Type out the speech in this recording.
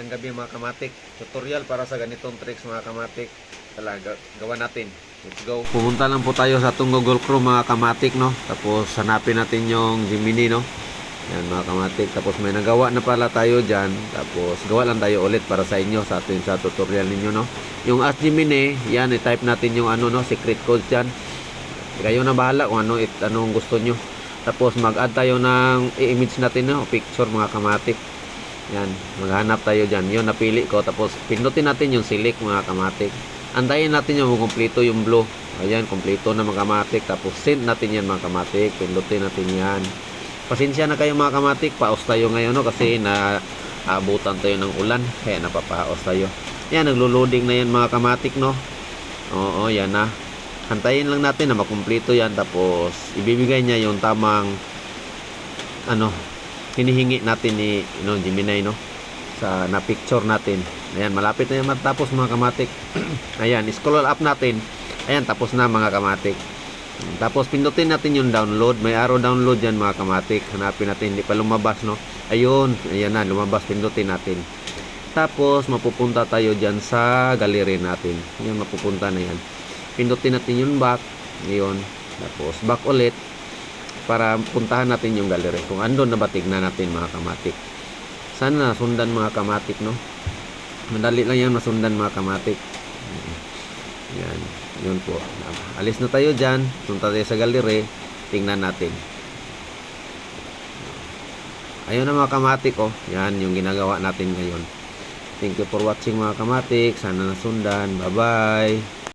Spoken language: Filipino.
Magandang gabi mga kamatik. Tutorial para sa ganitong tricks mga kamatik. Talaga, gawa natin. Let's go. Pumunta lang po tayo sa itong Google Chrome mga kamatik, no? Tapos hanapin natin yung Gemini, no? Yan mga kamatik. Tapos may nagawa na pala tayo dyan. Tapos gawa lang tayo ulit para sa inyo sa atin sa tutorial ninyo, no? Yung Ask Gemini, yan, i-type natin yung ano, no? Secret code dyan. Kayo na bahala kung anong gusto nyo. Tapos mag-add tayo ng i-image natin, no? Picture mga kamatik. Yan, maghanap tayo dyan. Yun, napili ko. Tapos, pindutin natin yung select mga kamatik. Antayin natin yung kumpleto yung blue. Ayan, kumpleto na mga kamatik. Tapos, send natin yan mga kamatik. Pindutin natin yan. Pasensya na kayo mga kamatik. Paos tayo ngayon, no? Kasi naabutan tayo ng ulan. Kaya napapaos tayo. Yan, naglo-loading na yan mga kamatik, no? Oo, yan na. Antayin lang natin na makumpleto yan. Tapos, ibibigay niya yung tamang hinihingi natin ni Gemini, no, sa na picture natin. Ayan, malapit na yan matapos mga kamatik. Ayan, scroll up natin. Ayan, tapos na mga kamatik. Tapos pindutin natin yung download. May arrow download yan mga kamatik. Hanapin natin, hindi pa lumabas, no. Ayun, ayan na, lumabas. Pindutin natin. Tapos mapupunta tayo dyan sa gallery natin. Ayan, mapupunta na yan. Pindutin natin yung back. Ayun, tapos back ulit para puntahan natin yung gallery. Kung andun na ba, tignan natin mga kamatik. Sana nasundan mga kamatik, no? Madali lang yan masundan mga kamatik. Yan, yun po. Alis na tayo dyan. Punta tayo sa gallery. Tingnan natin. Ayun na mga kamatik, oh. Yan yung ginagawa natin ngayon. Thank you for watching mga kamatik. Sana nasundan. Bye-bye.